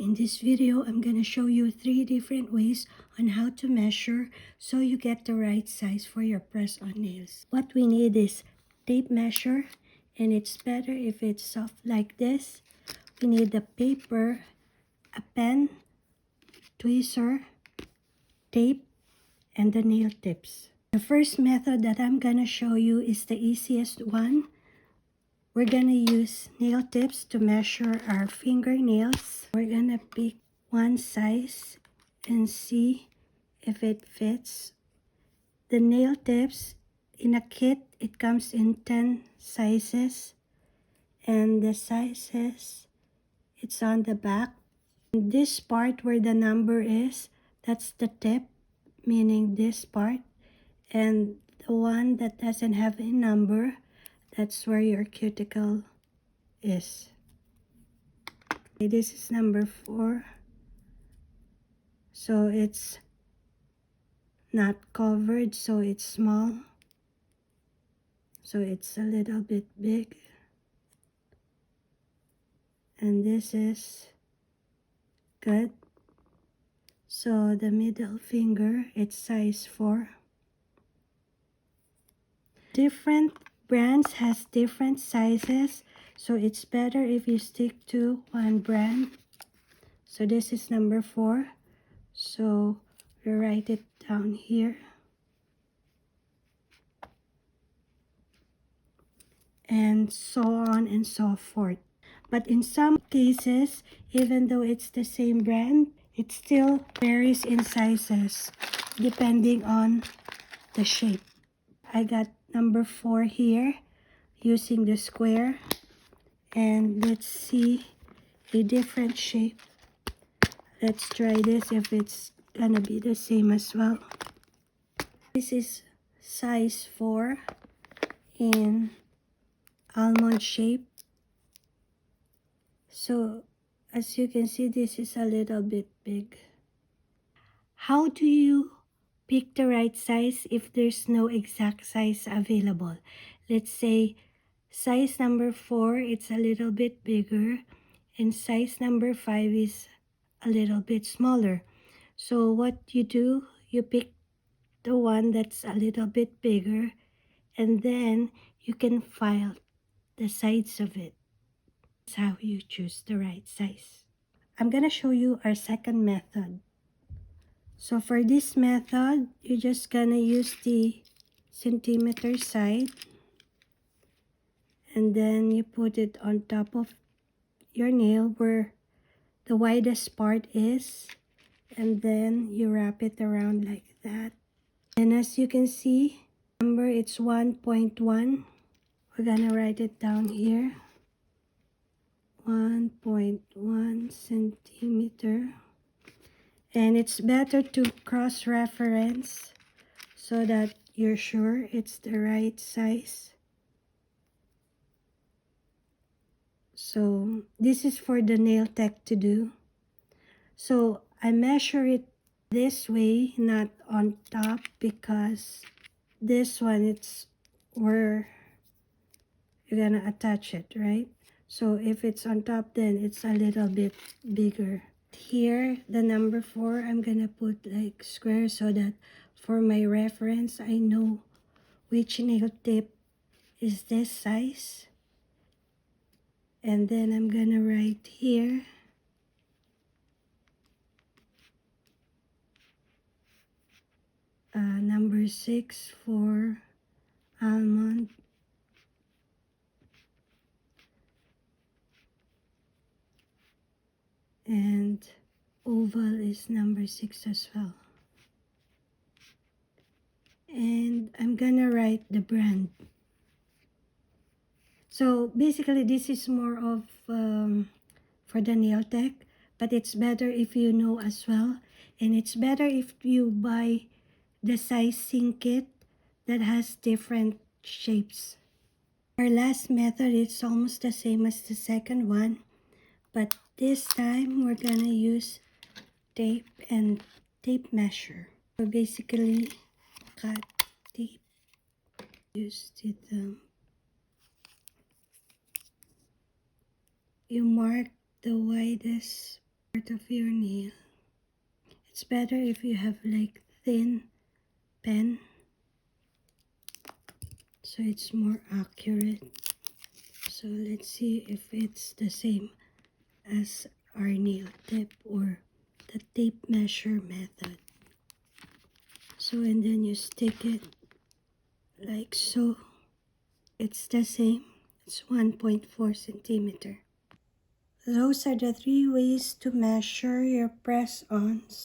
In this video, I'm going to show you 3 different ways on how to measure so you get the right size for your press-on nails. What we need is tape measure, and it's better if it's soft like this. We need the paper, a pen, tweezer, tape, and the nail tips. The first method that I'm going to show you is the easiest one. We're going to use nail tips to measure our fingernails. We're going to pick one size and see if it fits. The nail tips in a kit, it comes in 10 sizes. And the sizes, it's on the back. This part where the number is, that's the tip, meaning this part. And the one that doesn't have a number, that's where your cuticle is. Okay, this is number 4. So it's not covered, so it's small. So it's a little bit big. And this is good. So the middle finger, it's size 4. Different brands has different sizes, so it's better if you stick to one brand. So this is number 4. So we write it down here. And so on and so forth. But in some cases, even though it's the same brand, it still varies in sizes depending on the shape. I got number 4 here using the square, and let's see a different shape. Let's try this if it's gonna be the same as well. This is size 4 in almond shape. So as you can see, this is a little bit big. How do you pick the right size if there's no exact size available? Let's say size number 4, it's a little bit bigger, and size number 5 is a little bit smaller. So what you do, you pick the one that's a little bit bigger, and then you can file the sides of it. That's how you choose the right size. I'm gonna show you our second method. So for this method, you're just gonna use the centimeter side, and then you put it on top of your nail where the widest part is, and then you wrap it around like that. And as you can see, number it's 1.1. We're gonna write it down here. 1.1 centimeter. And it's better to cross-reference so that you're sure it's the right size. So this is for the nail tech to do. So I measure it this way, not on top, because this one, it's where you're gonna attach it, right? So if it's on top, then it's a little bit bigger. Here, the number 4, I'm gonna put like square so that for my reference, I know which nail tip is this size. And then I'm gonna write here number 6 for almond. And oval is number 6 as well. And I'm gonna write the brand. So basically this is more of for the nail tech, but it's better if you know as well. And it's better if you buy the sizing kit that has different shapes. Our last method, it's almost the same as the second one, but this time we're gonna use tape and tape measure. So basically cut tape, use the thumb. You mark the widest part of your nail. It's better if you have like thin pen, so it's more accurate. So let's see if it's the same as our nail tip or the tape measure method. So and then you stick it like so. It's the same. It's 1.4 centimeter. Those are the 3 ways to measure your press-ons.